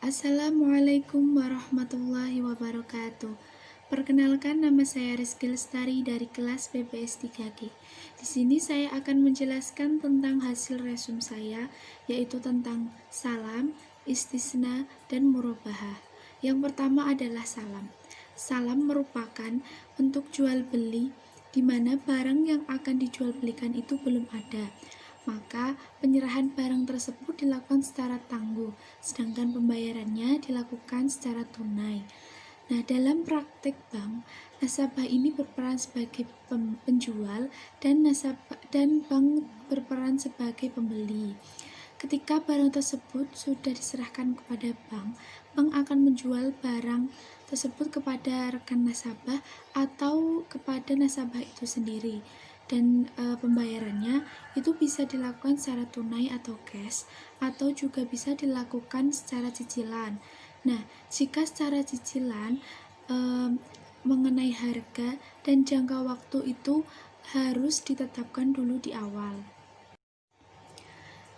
Assalamualaikum warahmatullahi wabarakatuh. Perkenalkan, nama saya Rizky Lestari dari kelas PPS 3G. Di sini saya akan menjelaskan tentang hasil resum saya, yaitu tentang salam, istisna, dan murabahah. Yang pertama adalah salam. Salam merupakan bentuk jual beli di mana barang yang akan dijual belikan itu belum ada. Maka penyerahan barang tersebut dilakukan secara tangguh, sedangkan pembayarannya dilakukan secara tunai. Nah, dalam praktek bank, nasabah ini berperan sebagai penjual dan bank berperan sebagai pembeli. Ketika barang tersebut sudah diserahkan kepada bank, bank akan menjual barang tersebut kepada rekan nasabah atau kepada nasabah itu sendiri. Dan pembayarannya itu bisa dilakukan secara tunai atau cash, atau juga bisa dilakukan secara cicilan. Nah, jika secara cicilan mengenai harga dan jangka waktu itu harus ditetapkan dulu di awal.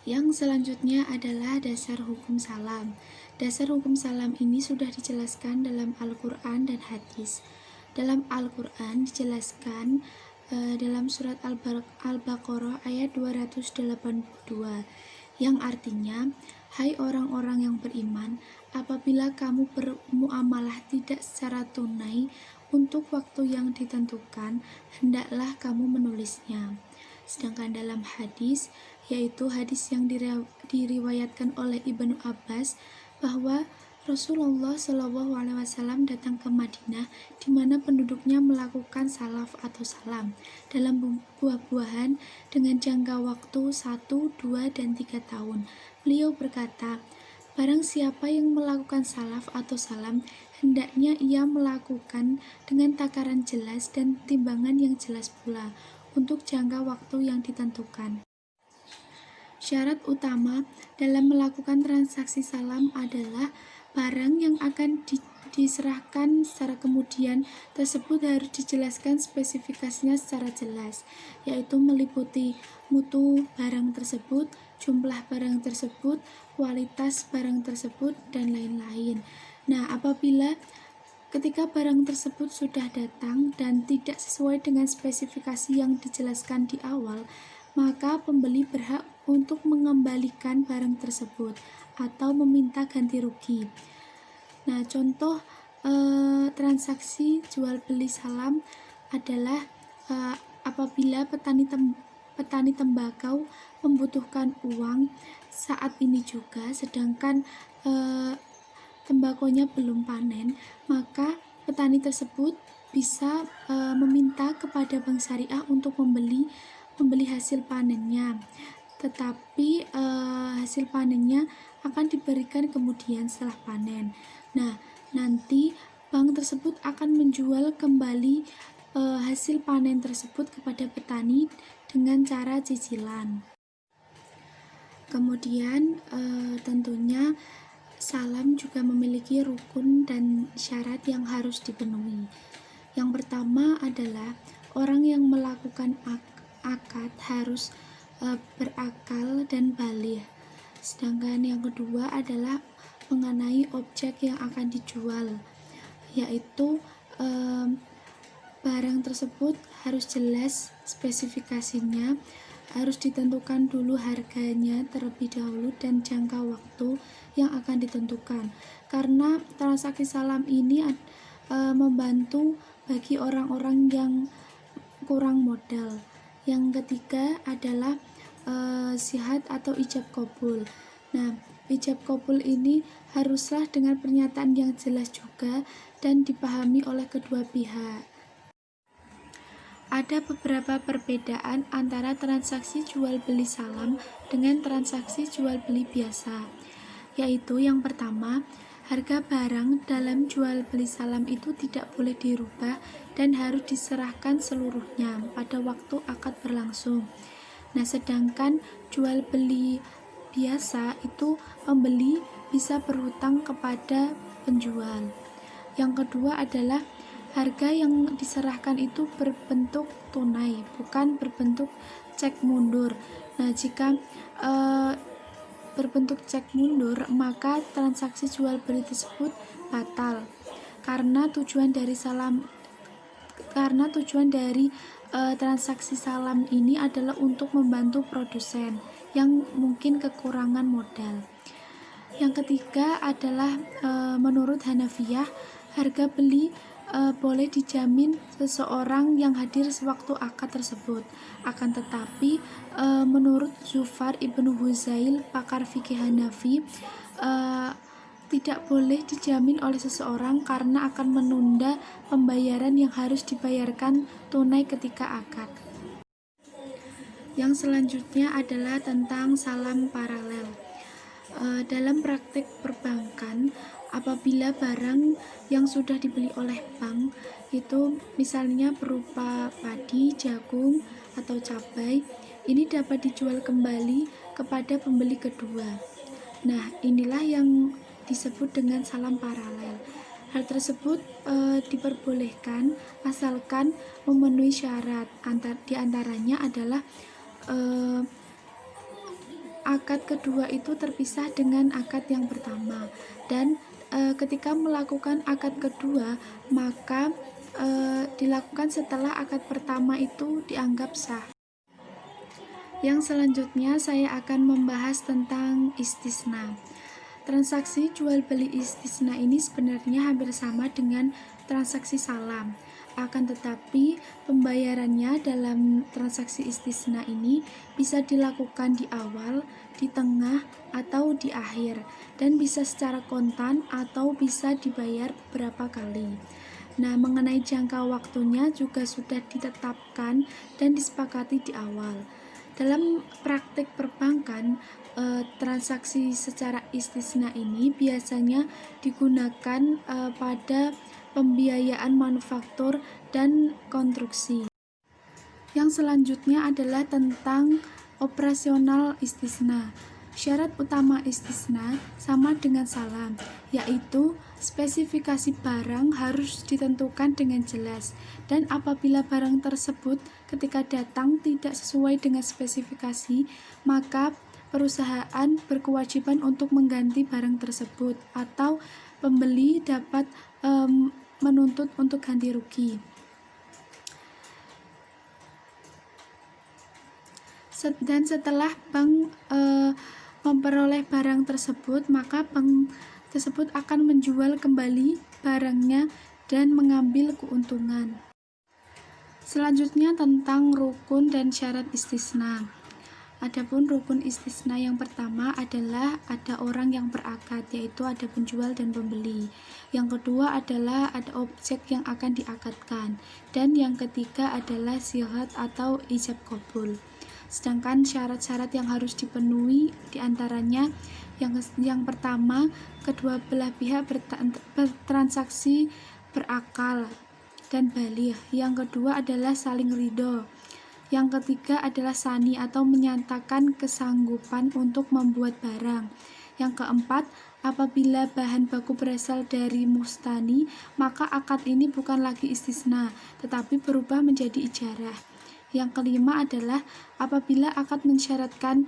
Yang selanjutnya adalah dasar hukum salam. Dasar hukum salam ini sudah dijelaskan dalam Al-Quran dan hadis. Dalam Al-Quran dijelaskan dalam surat Al-Baqarah ayat 282, yang artinya, hai orang-orang yang beriman, apabila kamu bermuamalah tidak secara tunai untuk waktu yang ditentukan, hendaklah kamu menulisnya. Sedangkan dalam hadis, yaitu hadis yang diriwayatkan oleh Ibnu Abbas, bahwa Rasulullah SAW datang ke Madinah, di mana penduduknya melakukan salaf atau salam dalam buah-buahan dengan jangka waktu 1, 2, dan 3 tahun. Beliau berkata, barang siapa yang melakukan salaf atau salam, hendaknya ia melakukan dengan takaran jelas dan timbangan yang jelas pula, untuk jangka waktu yang ditentukan. Syarat utama dalam melakukan transaksi salam adalah barang yang akan diserahkan secara kemudian tersebut harus dijelaskan spesifikasinya secara jelas, yaitu meliputi mutu barang tersebut, jumlah barang tersebut, kualitas barang tersebut, dan lain-lain. Nah, apabila ketika barang tersebut sudah datang dan tidak sesuai dengan spesifikasi yang dijelaskan di awal, maka pembeli berhak untuk mengembalikan barang tersebut atau meminta ganti rugi. Nah, contoh transaksi jual beli salam adalah apabila petani tembakau membutuhkan uang saat ini juga, sedangkan tembakonya belum panen, maka petani tersebut bisa meminta kepada bank syariah untuk membeli hasil panennya, tetapi hasil panennya akan diberikan kemudian setelah panen. Nah, nanti bank tersebut akan menjual kembali hasil panen tersebut kepada petani dengan cara cicilan. Kemudian tentunya salam juga memiliki rukun dan syarat yang harus dipenuhi. Yang pertama adalah orang yang melakukan akad harus berakal dan baligh. Sedangkan yang kedua adalah mengenai objek yang akan dijual, yaitu barang tersebut harus jelas spesifikasinya, harus ditentukan dulu harganya terlebih dahulu dan jangka waktu yang akan ditentukan, karena transaksi salam ini membantu bagi orang-orang yang kurang modal. Yang ketiga adalah sihat atau ijab qabul. Nah, ijab qabul ini haruslah dengan pernyataan yang jelas juga dan dipahami oleh kedua pihak. Ada beberapa perbedaan antara transaksi jual beli salam dengan transaksi jual beli biasa, yaitu yang pertama, harga barang dalam jual beli salam itu tidak boleh dirubah dan harus diserahkan seluruhnya pada waktu akad berlangsung. Nah, sedangkan jual beli biasa itu pembeli bisa berhutang kepada penjual. Yang kedua adalah harga yang diserahkan itu berbentuk tunai, bukan berbentuk cek mundur. Nah, jika berbentuk cek mundur, maka transaksi jual beli tersebut batal karena tujuan dari transaksi salam ini adalah untuk membantu produsen yang mungkin kekurangan modal. Yang ketiga adalah menurut Hanafiyah, harga beli boleh dijamin seseorang yang hadir sewaktu akad tersebut. Akan tetapi menurut Zufar Ibnu Huzail, pakar fikih Hanafi, tidak boleh dijamin oleh seseorang karena akan menunda pembayaran yang harus dibayarkan tunai ketika akad. Yang selanjutnya adalah tentang salam paralel. Dalam praktik perbankan, apabila barang yang sudah dibeli oleh bank itu misalnya berupa padi, jagung, atau cabai, ini dapat dijual kembali kepada pembeli kedua. Nah, inilah yang disebut dengan salam paralel. Hal tersebut diperbolehkan asalkan memenuhi syarat. Di antaranya adalah akad kedua itu terpisah dengan akad yang pertama, dan ketika melakukan akad kedua maka dilakukan setelah akad pertama itu dianggap sah. Yang selanjutnya saya akan membahas tentang istisna. Transaksi jual beli istisna ini sebenarnya hampir sama dengan transaksi salam. Akan tetapi pembayarannya dalam transaksi istisna ini bisa dilakukan di awal, di tengah, atau di akhir, dan bisa secara kontan atau bisa dibayar beberapa kali. Nah, mengenai jangka waktunya juga sudah ditetapkan dan disepakati di awal. Dalam praktik perbankan, transaksi secara istisna ini biasanya digunakan pada pembiayaan manufaktur dan konstruksi. Yang selanjutnya adalah tentang operasional istisna. Syarat utama istisna sama dengan salam, yaitu spesifikasi barang harus ditentukan dengan jelas, dan apabila barang tersebut ketika datang tidak sesuai dengan spesifikasi, maka perusahaan berkewajiban untuk mengganti barang tersebut atau pembeli dapat menuntut untuk ganti rugi. Dan setelah bank memperoleh barang tersebut, maka bank tersebut akan menjual kembali barangnya dan mengambil keuntungan. Selanjutnya tentang rukun dan syarat istisna. Adapun rukun istisna yang pertama adalah ada orang yang berakad, yaitu ada penjual dan pembeli. Yang kedua adalah ada objek yang akan diakadkan, dan yang ketiga adalah sihat atau ijab qabul. Sedangkan syarat-syarat yang harus dipenuhi diantaranya yang pertama, kedua belah pihak bertransaksi berakal dan baligh. Yang kedua adalah saling ridho. Yang ketiga adalah sani atau menyatakan kesanggupan untuk membuat barang. Yang keempat, apabila bahan baku berasal dari mustani, maka akad ini bukan lagi istisna, tetapi berubah menjadi ijarah. Yang kelima adalah apabila akad mensyaratkan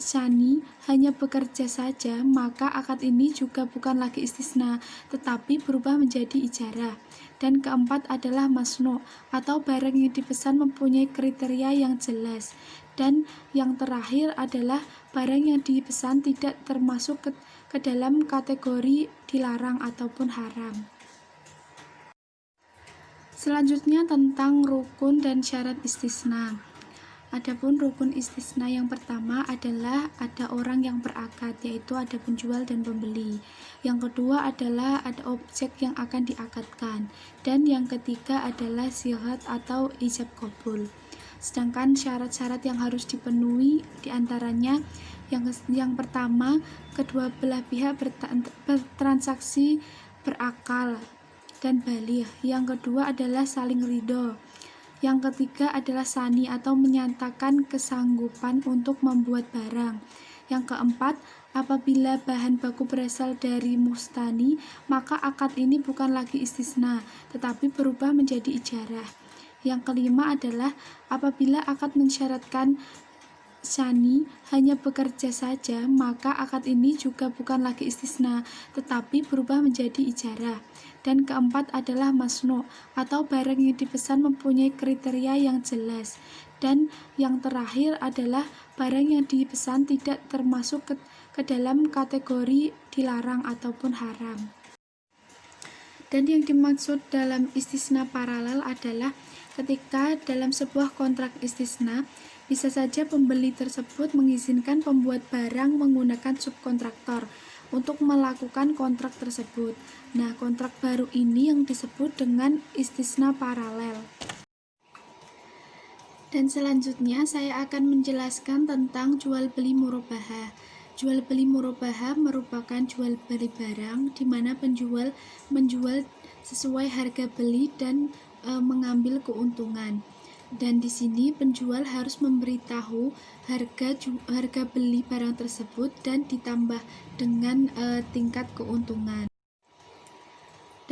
sani hanya bekerja saja, maka akad ini juga bukan lagi istisna, tetapi berubah menjadi ijarah. Dan keempat adalah masnu, atau barang yang dipesan mempunyai kriteria yang jelas. Dan yang terakhir adalah barang yang dipesan tidak termasuk ke dalam kategori dilarang ataupun haram. Selanjutnya tentang rukun dan syarat istisna. Adapun rukun istisna yang pertama adalah ada orang yang berakad, yaitu ada penjual dan pembeli. Yang kedua adalah ada objek yang akan diakadkan, dan yang ketiga adalah sihat atau ijab qabul. Sedangkan syarat-syarat yang harus dipenuhi diantaranya yang pertama, kedua belah pihak bertransaksi berakal dan baligh. Yang kedua adalah saling ridho. Yang ketiga adalah sani atau menyatakan kesanggupan untuk membuat barang. Yang keempat, apabila bahan baku berasal dari mustani, maka akad ini bukan lagi istisna, tetapi berubah menjadi ijarah. Yang kelima adalah apabila akad mensyaratkan syani hanya bekerja saja, maka akad ini juga bukan lagi istisna, tetapi berubah menjadi ijarah. Dan keempat adalah masnu, atau barang yang dipesan mempunyai kriteria yang jelas. Dan yang terakhir adalah barang yang dipesan tidak termasuk ke dalam kategori dilarang ataupun haram. Dan yang dimaksud dalam istisna paralel adalah ketika dalam sebuah kontrak istisna, bisa saja pembeli tersebut mengizinkan pembuat barang menggunakan subkontraktor untuk melakukan kontrak tersebut. Nah, kontrak baru ini yang disebut dengan istisna paralel. Dan selanjutnya saya akan menjelaskan tentang jual beli murabahah. Jual beli murabahah merupakan jual beli barang di mana penjual menjual sesuai harga beli dan mengambil keuntungan. Dan di sini penjual harus memberitahu harga beli barang tersebut dan ditambah dengan tingkat keuntungan.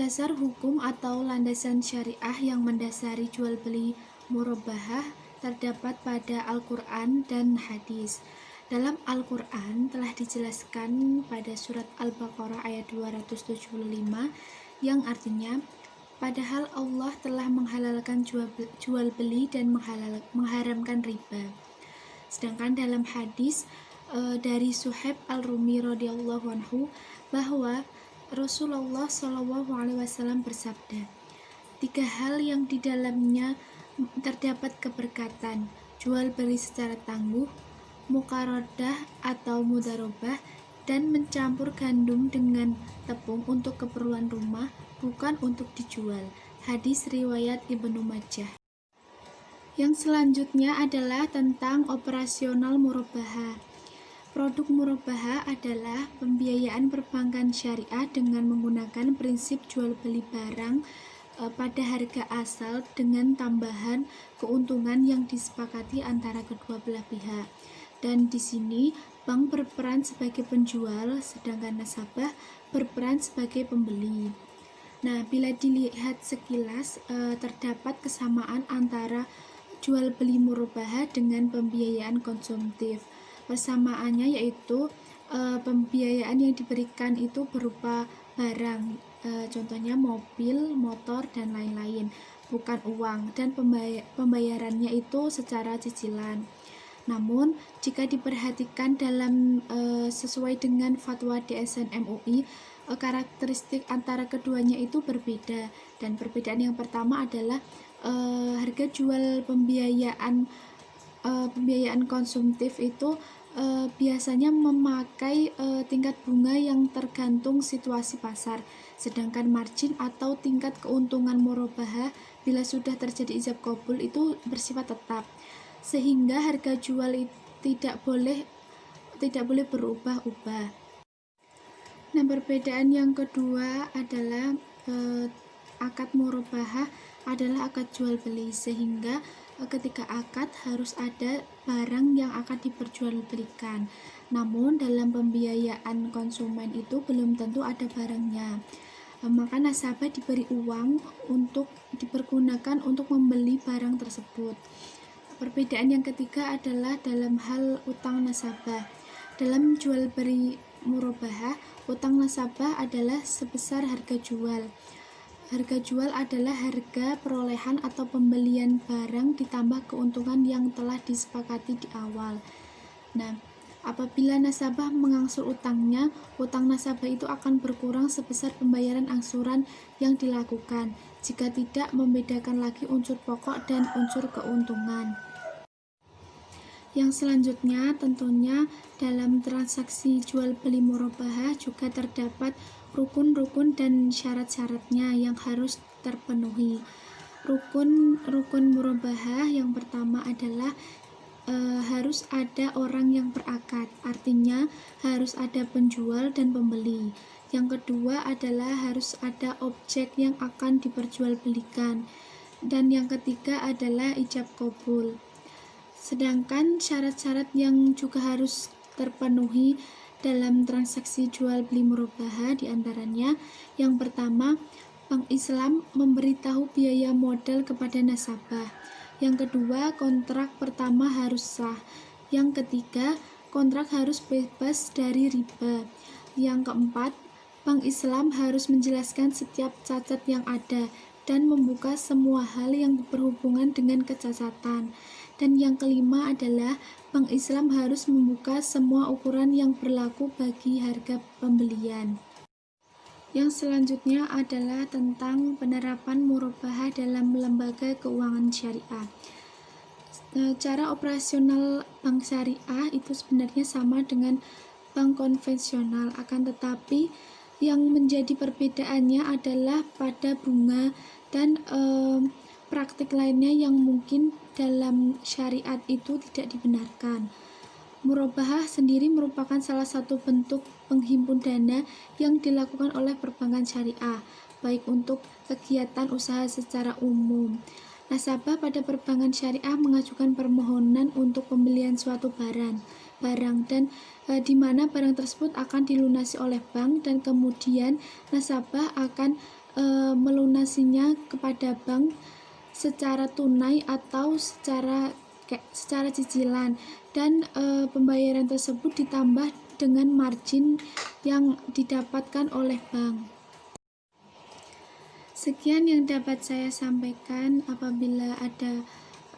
Dasar hukum atau landasan syariah yang mendasari jual beli murabahah terdapat pada Al-Quran dan hadis. Dalam Al-Quran telah dijelaskan pada surat Al-Baqarah ayat 275 yang artinya, padahal Allah telah menghalalkan jual beli dan mengharamkan riba. Sedangkan dalam hadis dari Suhaib Al-Rumi radhiyallahu anhu bahwa Rasulullah SAW bersabda, 3 hal yang di dalamnya terdapat keberkatan: jual beli secara tangguh, muqaradah atau mudarobah, dan mencampur gandum dengan tepung untuk keperluan rumah, bukan untuk dijual. Hadis riwayat Ibnu Majah. Yang selanjutnya adalah tentang operasional murabahah. Produk murabahah adalah pembiayaan perbankan syariah dengan menggunakan prinsip jual beli barang pada harga asal dengan tambahan keuntungan yang disepakati antara kedua belah pihak. Dan di sini bank berperan sebagai penjual, sedangkan nasabah berperan sebagai pembeli. Nah, bila dilihat sekilas terdapat kesamaan antara jual beli murabahah dengan pembiayaan konsumtif. Persamaannya yaitu pembiayaan yang diberikan itu berupa barang, contohnya mobil, motor, dan lain-lain, bukan uang, dan pembayarannya itu secara cicilan. Namun, jika diperhatikan dalam sesuai dengan fatwa DSN MUI, karakteristik antara keduanya itu berbeda. Dan perbedaan yang pertama adalah harga jual pembiayaan konsumtif itu biasanya memakai tingkat bunga yang tergantung situasi pasar. Sedangkan margin atau tingkat keuntungan murabahah bila sudah terjadi ijab qabul itu bersifat tetap, sehingga harga jual tidak boleh berubah-ubah. Nah, perbedaan yang kedua adalah akad murabahah adalah akad jual beli, sehingga ketika akad harus ada barang yang akan diperjualbelikan. Namun dalam pembiayaan konsumen itu belum tentu ada barangnya. Maka nasabah diberi uang untuk dipergunakan untuk membeli barang tersebut. Perbedaan yang ketiga adalah dalam hal utang nasabah. Dalam jual beli murabahah, utang nasabah adalah sebesar harga jual. Harga jual adalah harga perolehan atau pembelian barang ditambah keuntungan yang telah disepakati di awal. Nah, apabila nasabah mengangsur utangnya, utang nasabah itu akan berkurang sebesar pembayaran angsuran yang dilakukan, jika tidak membedakan lagi unsur pokok dan unsur keuntungan. Yang selanjutnya tentunya dalam transaksi jual beli murabahah juga terdapat rukun-rukun dan syarat-syaratnya yang harus terpenuhi. Rukun murabahah yang pertama adalah harus ada orang yang berakad, artinya harus ada penjual dan pembeli. Yang kedua adalah harus ada objek yang akan diperjualbelikan, dan yang ketiga adalah ijab qabul. Sedangkan syarat-syarat yang juga harus terpenuhi dalam transaksi jual beli murabahah diantaranya, yang pertama, Bank Islam memberitahu biaya modal kepada nasabah. Yang kedua, kontrak pertama harus sah. Yang ketiga, kontrak harus bebas dari riba. Yang keempat, Bank Islam harus menjelaskan setiap cacat yang ada dan membuka semua hal yang berhubungan dengan kecacatan. Dan yang kelima adalah Bank Islam harus membuka semua ukuran yang berlaku bagi harga pembelian. Yang selanjutnya adalah tentang penerapan murabahah dalam lembaga keuangan syariah. Cara operasional bank syariah itu sebenarnya sama dengan bank konvensional, akan tetapi yang menjadi perbedaannya adalah pada bunga dan praktik lainnya yang mungkin dalam syariat itu tidak dibenarkan. Murabahah sendiri merupakan salah satu bentuk penghimpun dana yang dilakukan oleh perbankan syariah, baik untuk kegiatan usaha secara umum. Nasabah pada perbankan syariah mengajukan permohonan untuk pembelian suatu barang dan di mana barang tersebut akan dilunasi oleh bank dan kemudian nasabah akan melunasinya kepada bank secara tunai atau secara cicilan, dan pembayaran tersebut ditambah dengan margin yang didapatkan oleh bank. Sekian yang dapat saya sampaikan. Apabila ada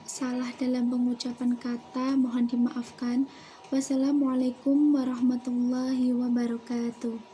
salah dalam pengucapan kata, mohon dimaafkan. Wassalamualaikum warahmatullahi wabarakatuh.